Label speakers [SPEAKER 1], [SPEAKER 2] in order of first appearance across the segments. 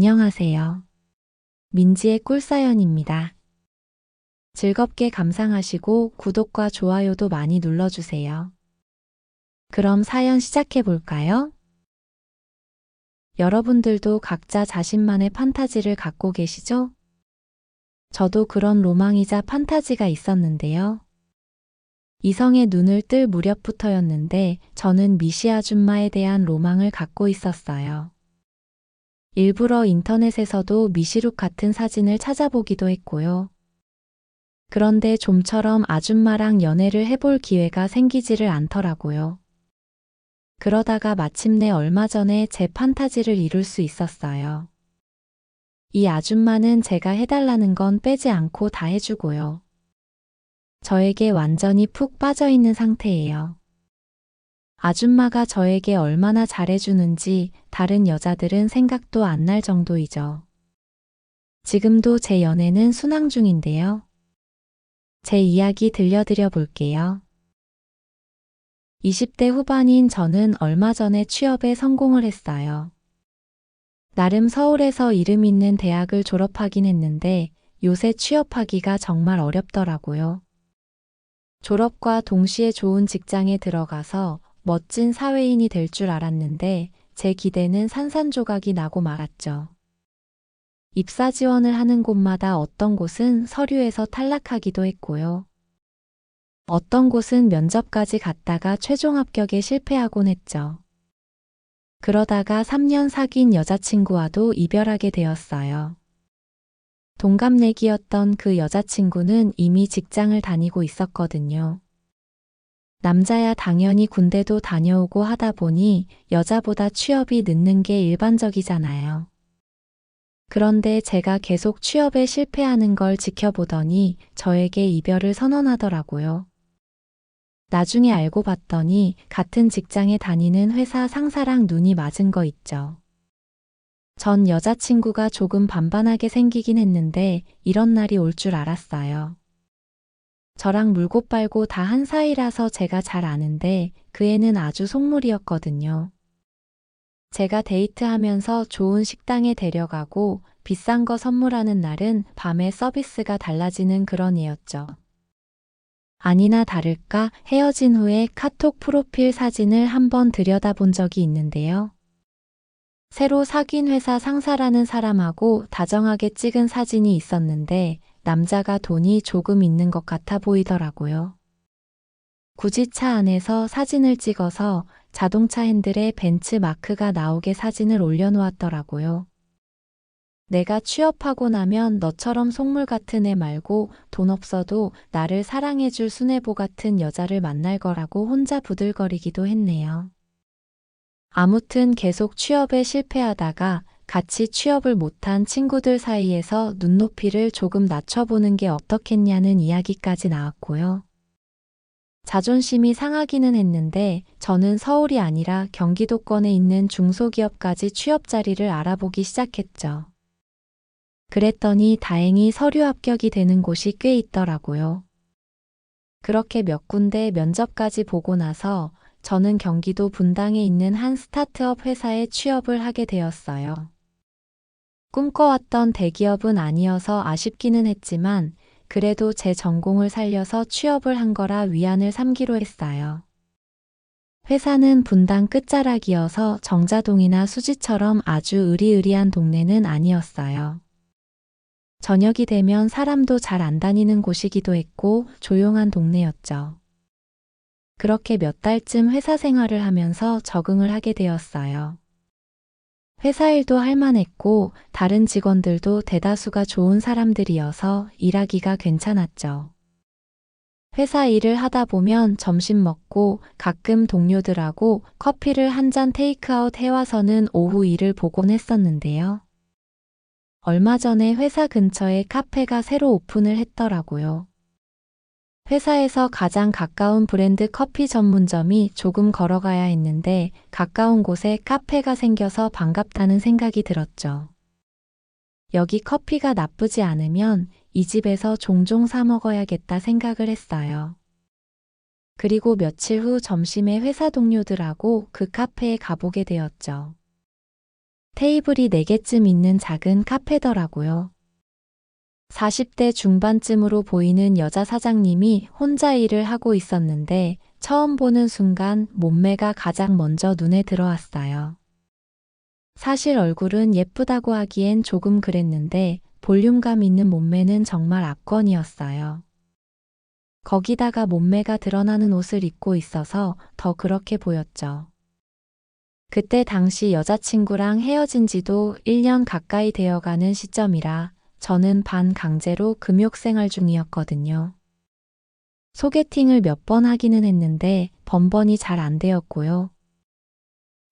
[SPEAKER 1] 안녕하세요. 민지의 꿀사연입니다. 즐겁게 감상하시고 구독과 좋아요도 많이 눌러주세요. 그럼 사연 시작해 볼까요? 여러분들도 각자 자신만의 판타지를 갖고 계시죠? 저도 그런 로망이자 판타지가 있었는데요. 이성의 눈을 뜰 무렵부터였는데 저는 미시 아줌마에 대한 로망을 갖고 있었어요. 일부러 인터넷에서도 미시룩 같은 사진을 찾아보기도 했고요. 그런데 좀처럼 아줌마랑 연애를 해볼 기회가 생기지를 않더라고요. 그러다가 마침내 얼마 전에 제 판타지를 이룰 수 있었어요. 이 아줌마는 제가 해달라는 건 빼지 않고 다 해주고요. 저에게 완전히 푹 빠져있는 상태예요. 아줌마가 저에게 얼마나 잘해주는지 다른 여자들은 생각도 안 날 정도이죠. 지금도 제 연애는 순항 중인데요. 제 이야기 들려드려 볼게요. 20대 후반인 저는 얼마 전에 취업에 성공을 했어요. 나름 서울에서 이름 있는 대학을 졸업하긴 했는데 요새 취업하기가 정말 어렵더라고요. 졸업과 동시에 좋은 직장에 들어가서 멋진 사회인이 될 줄 알았는데 제 기대는 산산조각이 나고 말았죠. 입사 지원을 하는 곳마다 어떤 곳은 서류에서 탈락하기도 했고요. 어떤 곳은 면접까지 갔다가 최종 합격에 실패하곤 했죠. 그러다가 3년 사귄 여자친구와도 이별하게 되었어요. 동갑내기였던 그 여자친구는 이미 직장을 다니고 있었거든요. 남자야 당연히 군대도 다녀오고 하다 보니 여자보다 취업이 늦는 게 일반적이잖아요. 그런데 제가 계속 취업에 실패하는 걸 지켜보더니 저에게 이별을 선언하더라고요. 나중에 알고 봤더니 같은 직장에 다니는 회사 상사랑 눈이 맞은 거 있죠. 전 여자친구가 조금 반반하게 생기긴 했는데 이런 날이 올 줄 알았어요. 저랑 물고 빨고 다 한 사이라서 제가 잘 아는데 그 애는 아주 속물이었거든요. 제가 데이트하면서 좋은 식당에 데려가고 비싼 거 선물하는 날은 밤에 서비스가 달라지는 그런 애였죠. 아니나 다를까 헤어진 후에 카톡 프로필 사진을 한번 들여다본 적이 있는데요. 새로 사귄 회사 상사라는 사람하고 다정하게 찍은 사진이 있었는데 남자가 돈이 조금 있는 것 같아 보이더라고요. 굳이 차 안에서 사진을 찍어서 자동차 핸들에 벤츠 마크가 나오게 사진을 올려놓았더라고요. 내가 취업하고 나면 너처럼 속물 같은 애 말고 돈 없어도 나를 사랑해줄 수뇌보 같은 여자를 만날 거라고 혼자 부들거리기도 했네요. 아무튼 계속 취업에 실패하다가 같이 취업을 못한 친구들 사이에서 눈높이를 조금 낮춰보는 게 어떻겠냐는 이야기까지 나왔고요. 자존심이 상하기는 했는데 저는 서울이 아니라 경기도권에 있는 중소기업까지 취업 자리를 알아보기 시작했죠. 그랬더니 다행히 서류 합격이 되는 곳이 꽤 있더라고요. 그렇게 몇 군데 면접까지 보고 나서 저는 경기도 분당에 있는 한 스타트업 회사에 취업을 하게 되었어요. 꿈꿔왔던 대기업은 아니어서 아쉽기는 했지만 그래도 제 전공을 살려서 취업을 한 거라 위안을 삼기로 했어요. 회사는 분당 끝자락이어서 정자동이나 수지처럼 아주 으리으리한 동네는 아니었어요. 저녁이 되면 사람도 잘 안 다니는 곳이기도 했고 조용한 동네였죠. 그렇게 몇 달쯤 회사 생활을 하면서 적응을 하게 되었어요. 회사 일도 할만했고 다른 직원들도 대다수가 좋은 사람들이어서 일하기가 괜찮았죠. 회사 일을 하다 보면 점심 먹고 가끔 동료들하고 커피를 한 잔 테이크아웃 해와서는 오후 일을 보곤 했었는데요. 얼마 전에 회사 근처에 카페가 새로 오픈을 했더라고요. 회사에서 가장 가까운 브랜드 커피 전문점이 조금 걸어가야 했는데 가까운 곳에 카페가 생겨서 반갑다는 생각이 들었죠. 여기 커피가 나쁘지 않으면 이 집에서 종종 사 먹어야겠다 생각을 했어요. 그리고 며칠 후 점심에 회사 동료들하고 그 카페에 가보게 되었죠. 테이블이 4개쯤 있는 작은 카페더라고요. 40대 중반쯤으로 보이는 여자 사장님이 혼자 일을 하고 있었는데 처음 보는 순간 몸매가 가장 먼저 눈에 들어왔어요. 사실 얼굴은 예쁘다고 하기엔 조금 그랬는데 볼륨감 있는 몸매는 정말 압권이었어요. 거기다가 몸매가 드러나는 옷을 입고 있어서 더 그렇게 보였죠. 그때 당시 여자친구랑 헤어진 지도 1년 가까이 되어가는 시점이라 저는 반강제로 금욕 생활 중이었거든요. 소개팅을 몇 번 하기는 했는데 번번이 잘 안 되었고요.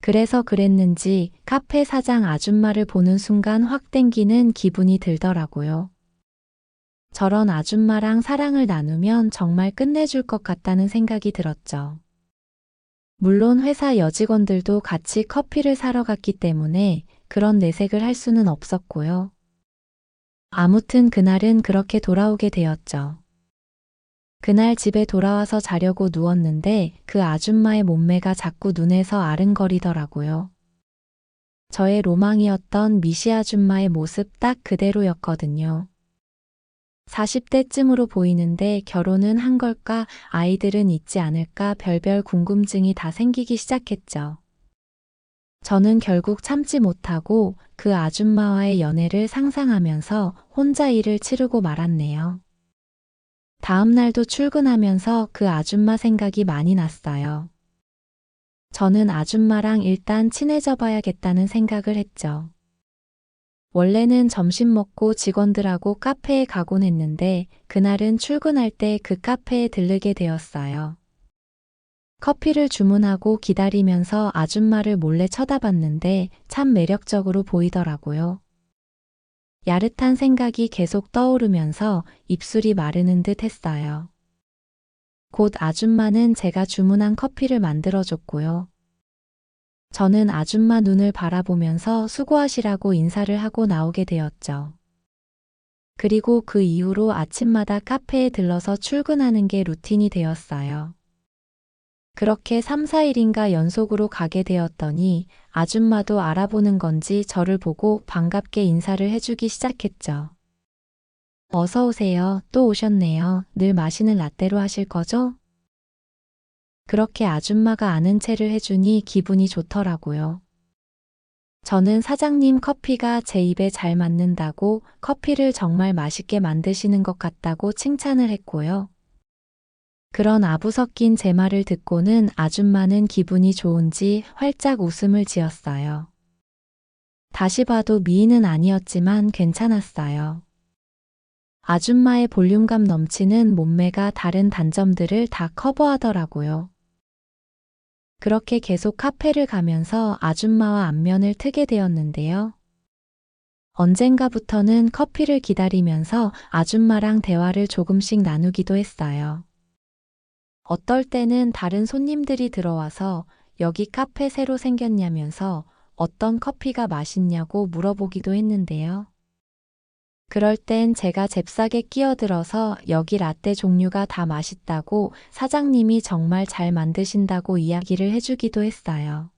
[SPEAKER 1] 그래서 그랬는지 카페 사장 아줌마를 보는 순간 확 땡기는 기분이 들더라고요. 저런 아줌마랑 사랑을 나누면 정말 끝내줄 것 같다는 생각이 들었죠. 물론 회사 여직원들도 같이 커피를 사러 갔기 때문에 그런 내색을 할 수는 없었고요. 아무튼 그날은 그렇게 돌아오게 되었죠. 그날 집에 돌아와서 자려고 누웠는데 그 아줌마의 몸매가 자꾸 눈에서 아른거리더라고요. 저의 로망이었던 미시 아줌마의 모습 딱 그대로였거든요. 40대쯤으로 보이는데 결혼은 한 걸까, 아이들은 있지 않을까 별별 궁금증이 다 생기기 시작했죠. 저는 결국 참지 못하고 그 아줌마와의 연애를 상상하면서 혼자 일을 치르고 말았네요. 다음 날도 출근하면서 그 아줌마 생각이 많이 났어요. 저는 아줌마랑 일단 친해져 봐야겠다는 생각을 했죠. 원래는 점심 먹고 직원들하고 카페에 가곤 했는데 그날은 출근할 때 그 카페에 들르게 되었어요. 커피를 주문하고 기다리면서 아줌마를 몰래 쳐다봤는데 참 매력적으로 보이더라고요. 야릇한 생각이 계속 떠오르면서 입술이 마르는 듯 했어요. 곧 아줌마는 제가 주문한 커피를 만들어줬고요. 저는 아줌마 눈을 바라보면서 수고하시라고 인사를 하고 나오게 되었죠. 그리고 그 이후로 아침마다 카페에 들러서 출근하는 게 루틴이 되었어요. 그렇게 3, 4일인가 연속으로 가게 되었더니 아줌마도 알아보는 건지 저를 보고 반갑게 인사를 해주기 시작했죠. 어서 오세요. 또 오셨네요. 늘 마시는 라떼로 하실 거죠? 그렇게 아줌마가 아는 체를 해주니 기분이 좋더라고요. 저는 사장님 커피가 제 입에 잘 맞는다고 커피를 정말 맛있게 만드시는 것 같다고 칭찬을 했고요. 그런 아부 섞인 제 말을 듣고는 아줌마는 기분이 좋은지 활짝 웃음을 지었어요. 다시 봐도 미인은 아니었지만 괜찮았어요. 아줌마의 볼륨감 넘치는 몸매가 다른 단점들을 다 커버하더라고요. 그렇게 계속 카페를 가면서 아줌마와 안면을 트게 되었는데요. 언젠가부터는 커피를 기다리면서 아줌마랑 대화를 조금씩 나누기도 했어요. 어떨 때는 다른 손님들이 들어와서 여기 카페 새로 생겼냐면서 어떤 커피가 맛있냐고 물어보기도 했는데요. 그럴 땐 제가 잽싸게 끼어들어서 여기 라떼 종류가 다 맛있다고 사장님이 정말 잘 만드신다고 이야기를 해주기도 했어요.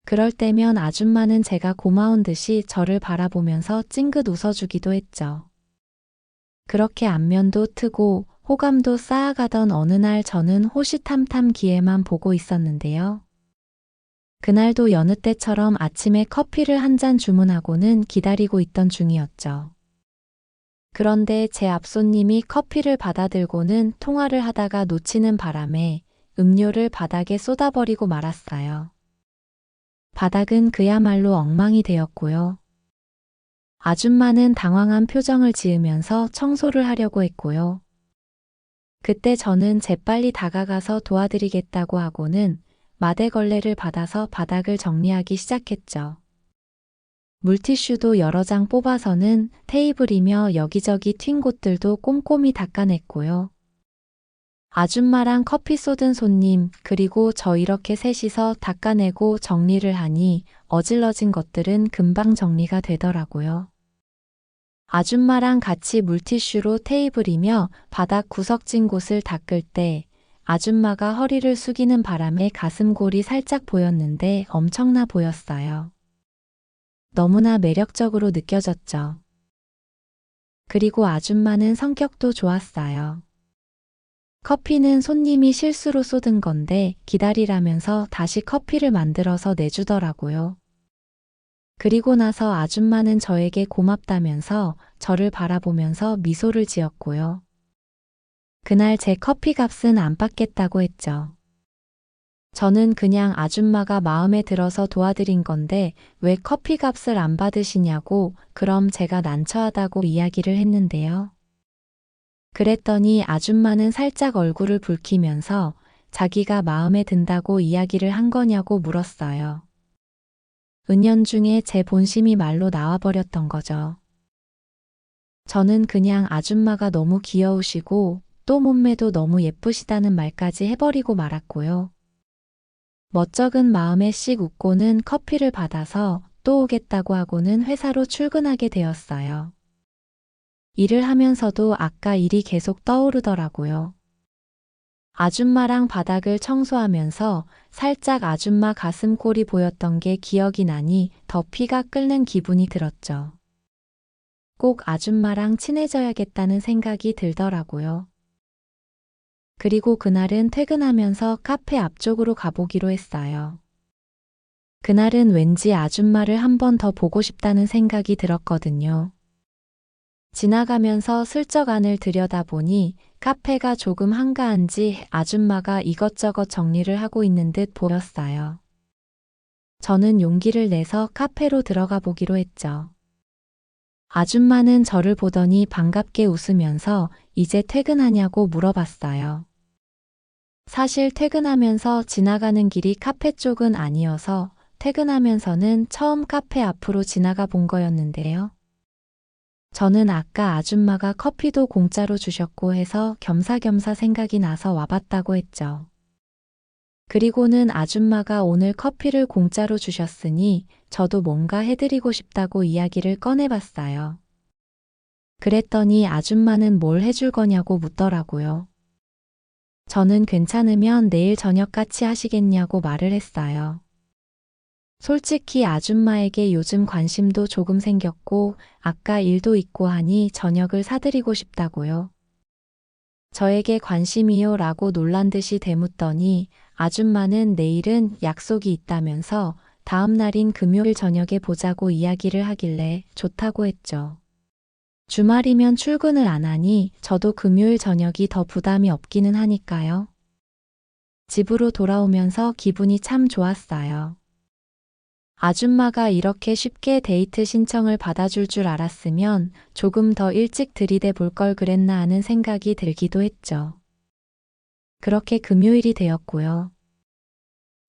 [SPEAKER 1] 그럴 때면 아줌마는 제가 고마운 듯이 저를 바라보면서 찡긋 웃어주기도 했죠. 그렇게 안면도 트고 호감도 쌓아가던 어느 날 저는 호시탐탐 기회만 보고 있었는데요. 그날도 여느 때처럼 아침에 커피를 한 잔 주문하고는 기다리고 있던 중이었죠. 그런데 제 앞손님이 커피를 받아들고는 통화를 하다가 놓치는 바람에 음료를 바닥에 쏟아버리고 말았어요. 바닥은 그야말로 엉망이 되었고요. 아줌마는 당황한 표정을 지으면서 청소를 하려고 했고요. 그때 저는 재빨리 다가가서 도와드리겠다고 하고는 마대걸레를 받아서 바닥을 정리하기 시작했죠. 물티슈도 여러 장 뽑아서는 테이블이며 여기저기 튄 곳들도 꼼꼼히 닦아냈고요. 아줌마랑 커피 쏟은 손님, 그리고 저 이렇게 셋이서 닦아내고 정리를 하니 어질러진 것들은 금방 정리가 되더라고요. 아줌마랑 같이 물티슈로 테이블이며 바닥 구석진 곳을 닦을 때 아줌마가 허리를 숙이는 바람에 가슴골이 살짝 보였는데 엄청나 보였어요. 너무나 매력적으로 느껴졌죠. 그리고 아줌마는 성격도 좋았어요. 커피는 손님이 실수로 쏟은 건데 기다리라면서 다시 커피를 만들어서 내주더라고요. 그리고 나서 아줌마는 저에게 고맙다면서 저를 바라보면서 미소를 지었고요. 그날 제 커피 값은 안 받겠다고 했죠. 저는 그냥 아줌마가 마음에 들어서 도와드린 건데 왜 커피 값을 안 받으시냐고 그럼 제가 난처하다고 이야기를 했는데요. 그랬더니 아줌마는 살짝 얼굴을 붉히면서 자기가 마음에 든다고 이야기를 한 거냐고 물었어요. 은연중에 제 본심이 말로 나와버렸던 거죠. 저는 그냥 아줌마가 너무 귀여우시고 또 몸매도 너무 예쁘시다는 말까지 해버리고 말았고요. 멋쩍은 마음에 씩 웃고는 커피를 받아서 또 오겠다고 하고는 회사로 출근하게 되었어요. 일을 하면서도 아까 일이 계속 떠오르더라고요. 아줌마랑 바닥을 청소하면서 살짝 아줌마 가슴골이 보였던 게 기억이 나니 더 피가 끓는 기분이 들었죠. 꼭 아줌마랑 친해져야겠다는 생각이 들더라고요. 그리고 그날은 퇴근하면서 카페 앞쪽으로 가보기로 했어요. 그날은 왠지 아줌마를 한 번 더 보고 싶다는 생각이 들었거든요. 지나가면서 슬쩍 안을 들여다보니 카페가 조금 한가한지 아줌마가 이것저것 정리를 하고 있는 듯 보였어요. 저는 용기를 내서 카페로 들어가 보기로 했죠. 아줌마는 저를 보더니 반갑게 웃으면서 이제 퇴근하냐고 물어봤어요. 사실 퇴근하면서 지나가는 길이 카페 쪽은 아니어서 퇴근하면서는 처음 카페 앞으로 지나가 본 거였는데요. 저는 아까 아줌마가 커피도 공짜로 주셨고 해서 겸사겸사 생각이 나서 와봤다고 했죠. 그리고는 아줌마가 오늘 커피를 공짜로 주셨으니 저도 뭔가 해드리고 싶다고 이야기를 꺼내봤어요. 그랬더니 아줌마는 뭘 해줄 거냐고 묻더라고요. 저는 괜찮으면 내일 저녁 같이 하시겠냐고 말을 했어요. 솔직히 아줌마에게 요즘 관심도 조금 생겼고 아까 일도 있고 하니 저녁을 사드리고 싶다고요. 저에게 관심이요? 라고 놀란 듯이 되묻더니 아줌마는 내일은 약속이 있다면서 다음 날인 금요일 저녁에 보자고 이야기를 하길래 좋다고 했죠. 주말이면 출근을 안 하니 저도 금요일 저녁이 더 부담이 없기는 하니까요. 집으로 돌아오면서 기분이 참 좋았어요. 아줌마가 이렇게 쉽게 데이트 신청을 받아줄 줄 알았으면 조금 더 일찍 들이대 볼 걸 그랬나 하는 생각이 들기도 했죠. 그렇게 금요일이 되었고요.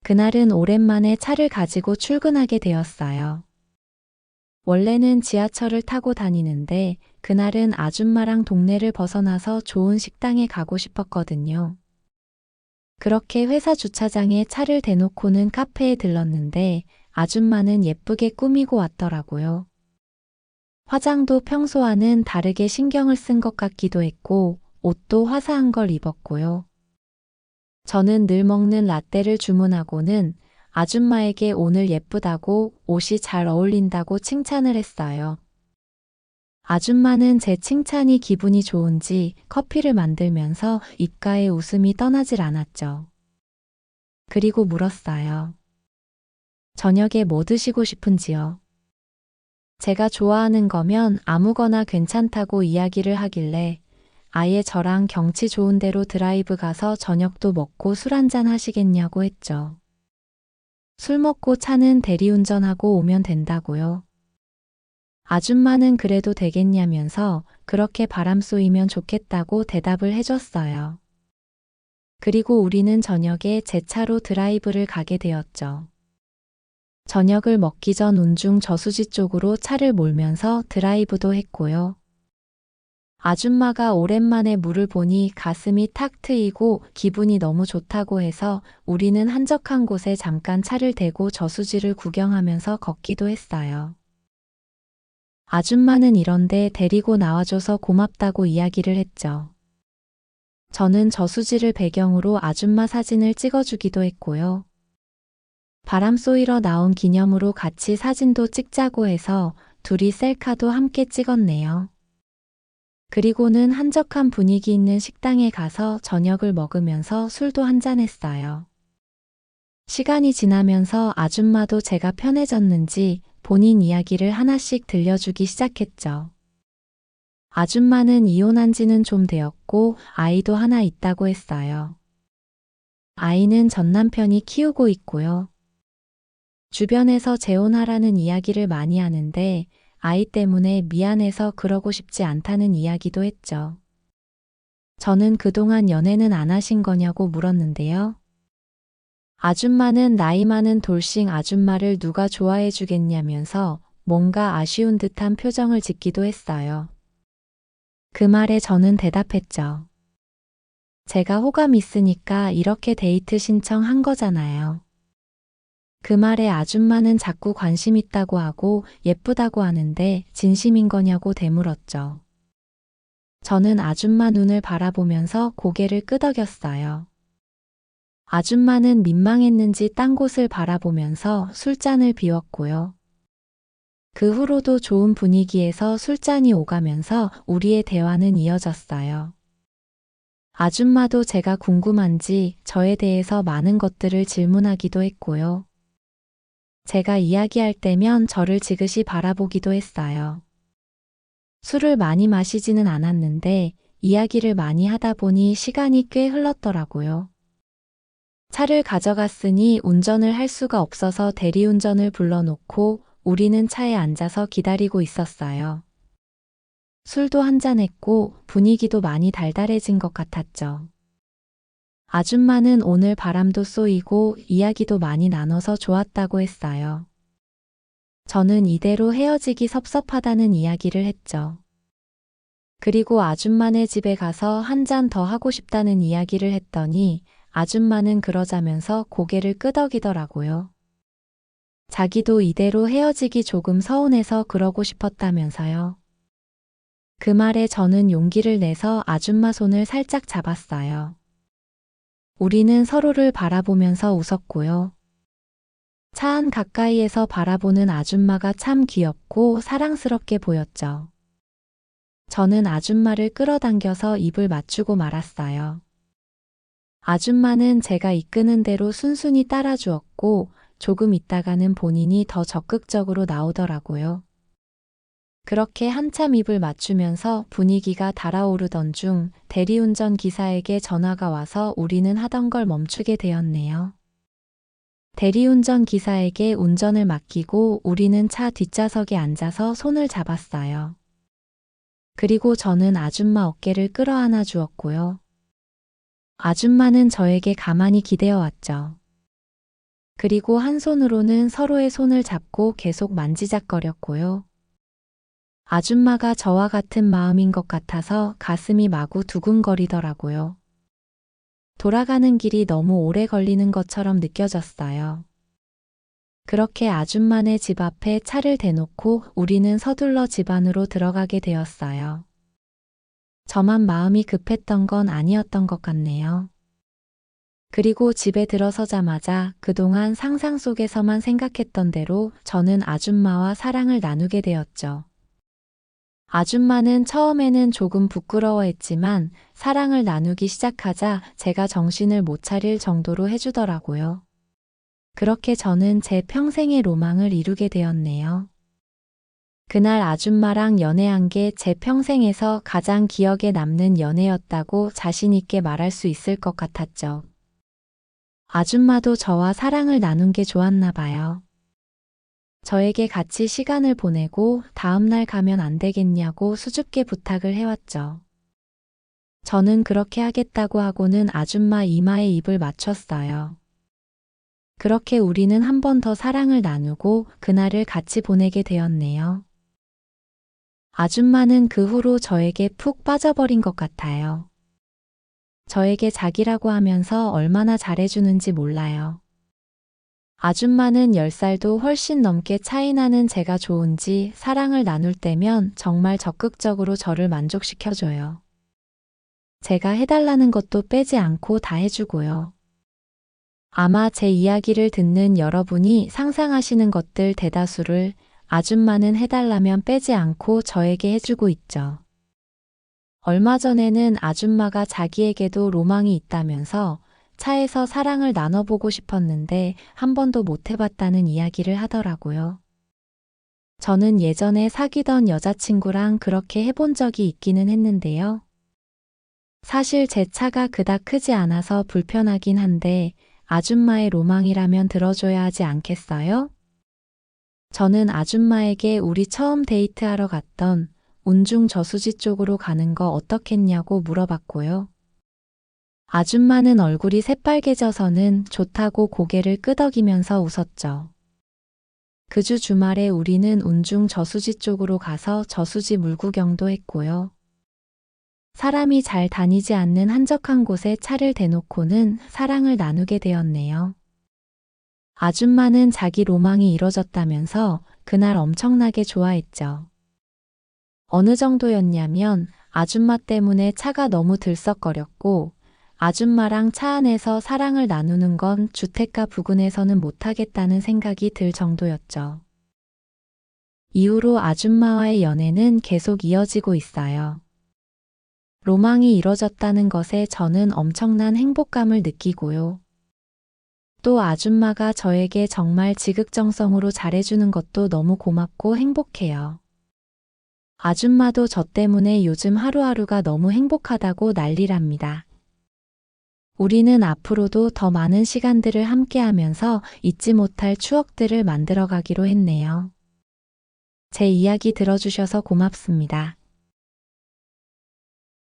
[SPEAKER 1] 그날은 오랜만에 차를 가지고 출근하게 되었어요. 원래는 지하철을 타고 다니는데 그날은 아줌마랑 동네를 벗어나서 좋은 식당에 가고 싶었거든요. 그렇게 회사 주차장에 차를 대놓고는 카페에 들렀는데 아줌마는 예쁘게 꾸미고 왔더라고요. 화장도 평소와는 다르게 신경을 쓴 것 같기도 했고 옷도 화사한 걸 입었고요. 저는 늘 먹는 라떼를 주문하고는 아줌마에게 오늘 예쁘다고 옷이 잘 어울린다고 칭찬을 했어요. 아줌마는 제 칭찬이 기분이 좋은지 커피를 만들면서 입가에 웃음이 떠나질 않았죠. 그리고 물었어요. 저녁에 뭐 드시고 싶은지요? 제가 좋아하는 거면 아무거나 괜찮다고 이야기를 하길래 아예 저랑 경치 좋은 데로 드라이브 가서 저녁도 먹고 술 한잔 하시겠냐고 했죠. 술 먹고 차는 대리운전하고 오면 된다고요. 아줌마는 그래도 되겠냐면서 그렇게 바람 쏘이면 좋겠다고 대답을 해줬어요. 그리고 우리는 저녁에 제 차로 드라이브를 가게 되었죠. 저녁을 먹기 전 운중 저수지 쪽으로 차를 몰면서 드라이브도 했고요. 아줌마가 오랜만에 물을 보니 가슴이 탁 트이고 기분이 너무 좋다고 해서 우리는 한적한 곳에 잠깐 차를 대고 저수지를 구경하면서 걷기도 했어요. 아줌마는 이런데 데리고 나와줘서 고맙다고 이야기를 했죠. 저는 저수지를 배경으로 아줌마 사진을 찍어주기도 했고요. 바람 쏘이러 나온 기념으로 같이 사진도 찍자고 해서 둘이 셀카도 함께 찍었네요. 그리고는 한적한 분위기 있는 식당에 가서 저녁을 먹으면서 술도 한잔했어요. 시간이 지나면서 아줌마도 제가 편해졌는지 본인 이야기를 하나씩 들려주기 시작했죠. 아줌마는 이혼한 지는 좀 되었고 아이도 하나 있다고 했어요. 아이는 전 남편이 키우고 있고요. 주변에서 재혼하라는 이야기를 많이 하는데 아이 때문에 미안해서 그러고 싶지 않다는 이야기도 했죠. 저는 그동안 연애는 안 하신 거냐고 물었는데요. 아줌마는 나이 많은 돌싱 아줌마를 누가 좋아해 주겠냐면서 뭔가 아쉬운 듯한 표정을 짓기도 했어요. 그 말에 저는 대답했죠. 제가 호감 있으니까 이렇게 데이트 신청한 거잖아요. 그 말에 아줌마는 자꾸 관심 있다고 하고 예쁘다고 하는데 진심인 거냐고 되물었죠. 저는 아줌마 눈을 바라보면서 고개를 끄덕였어요. 아줌마는 민망했는지 딴 곳을 바라보면서 술잔을 비웠고요. 그 후로도 좋은 분위기에서 술잔이 오가면서 우리의 대화는 이어졌어요. 아줌마도 제가 궁금한지 저에 대해서 많은 것들을 질문하기도 했고요. 제가 이야기할 때면 저를 지그시 바라보기도 했어요. 술을 많이 마시지는 않았는데 이야기를 많이 하다 보니 시간이 꽤 흘렀더라고요. 차를 가져갔으니 운전을 할 수가 없어서 대리운전을 불러놓고 우리는 차에 앉아서 기다리고 있었어요. 술도 한잔했고 분위기도 많이 달달해진 것 같았죠. 아줌마는 오늘 바람도 쏘이고 이야기도 많이 나눠서 좋았다고 했어요. 저는 이대로 헤어지기 섭섭하다는 이야기를 했죠. 그리고 아줌마네 집에 가서 한 잔 더 하고 싶다는 이야기를 했더니 아줌마는 그러자면서 고개를 끄덕이더라고요. 자기도 이대로 헤어지기 조금 서운해서 그러고 싶었다면서요. 그 말에 저는 용기를 내서 아줌마 손을 살짝 잡았어요. 우리는 서로를 바라보면서 웃었고요. 차 안 가까이에서 바라보는 아줌마가 참 귀엽고 사랑스럽게 보였죠. 저는 아줌마를 끌어당겨서 입을 맞추고 말았어요. 아줌마는 제가 이끄는 대로 순순히 따라주었고 조금 있다가는 본인이 더 적극적으로 나오더라고요. 그렇게 한참 입을 맞추면서 분위기가 달아오르던 중 대리운전 기사에게 전화가 와서 우리는 하던 걸 멈추게 되었네요. 대리운전 기사에게 운전을 맡기고 우리는 차 뒷좌석에 앉아서 손을 잡았어요. 그리고 저는 아줌마 어깨를 끌어안아 주었고요. 아줌마는 저에게 가만히 기대어 왔죠. 그리고 한 손으로는 서로의 손을 잡고 계속 만지작거렸고요. 아줌마가 저와 같은 마음인 것 같아서 가슴이 마구 두근거리더라고요. 돌아가는 길이 너무 오래 걸리는 것처럼 느껴졌어요. 그렇게 아줌마네 집 앞에 차를 대놓고 우리는 서둘러 집 안으로 들어가게 되었어요. 저만 마음이 급했던 건 아니었던 것 같네요. 그리고 집에 들어서자마자 그동안 상상 속에서만 생각했던 대로 저는 아줌마와 사랑을 나누게 되었죠. 아줌마는 처음에는 조금 부끄러워했지만 사랑을 나누기 시작하자 제가 정신을 못 차릴 정도로 해주더라고요. 그렇게 저는 제 평생의 로망을 이루게 되었네요. 그날 아줌마랑 연애한 게 제 평생에서 가장 기억에 남는 연애였다고 자신 있게 말할 수 있을 것 같았죠. 아줌마도 저와 사랑을 나눈 게 좋았나 봐요. 저에게 같이 시간을 보내고 다음날 가면 안 되겠냐고 수줍게 부탁을 해왔죠. 저는 그렇게 하겠다고 하고는 아줌마 이마에 입을 맞췄어요. 그렇게 우리는 한 번 더 사랑을 나누고 그날을 같이 보내게 되었네요. 아줌마는 그 후로 저에게 푹 빠져버린 것 같아요. 저에게 자기라고 하면서 얼마나 잘해주는지 몰라요. 아줌마는 10살도 훨씬 넘게 차이 나는 제가 좋은지 사랑을 나눌 때면 정말 적극적으로 저를 만족시켜줘요. 제가 해달라는 것도 빼지 않고 다 해주고요. 아마 제 이야기를 듣는 여러분이 상상하시는 것들 대다수를 아줌마는 해달라면 빼지 않고 저에게 해주고 있죠. 얼마 전에는 아줌마가 자기에게도 로망이 있다면서 차에서 사랑을 나눠보고 싶었는데 한 번도 못 해봤다는 이야기를 하더라고요. 저는 예전에 사귀던 여자친구랑 그렇게 해본 적이 있기는 했는데요. 사실 제 차가 그닥 크지 않아서 불편하긴 한데 아줌마의 로망이라면 들어줘야 하지 않겠어요? 저는 아줌마에게 우리 처음 데이트하러 갔던 운중 저수지 쪽으로 가는 거 어떻겠냐고 물어봤고요. 아줌마는 얼굴이 새빨개져서는 좋다고 고개를 끄덕이면서 웃었죠. 그 주 주말에 우리는 운중 저수지 쪽으로 가서 저수지 물구경도 했고요. 사람이 잘 다니지 않는 한적한 곳에 차를 대놓고는 사랑을 나누게 되었네요. 아줌마는 자기 로망이 이뤄졌다면서 그날 엄청나게 좋아했죠. 어느 정도였냐면 아줌마 때문에 차가 너무 들썩거렸고 아줌마랑 차 안에서 사랑을 나누는 건 주택가 부근에서는 못하겠다는 생각이 들 정도였죠. 이후로 아줌마와의 연애는 계속 이어지고 있어요. 로망이 이뤄졌다는 것에 저는 엄청난 행복감을 느끼고요. 또 아줌마가 저에게 정말 지극정성으로 잘해주는 것도 너무 고맙고 행복해요. 아줌마도 저 때문에 요즘 하루하루가 너무 행복하다고 난리랍니다. 우리는 앞으로도 더 많은 시간들을 함께하면서 잊지 못할 추억들을 만들어가기로 했네요. 제 이야기 들어주셔서 고맙습니다.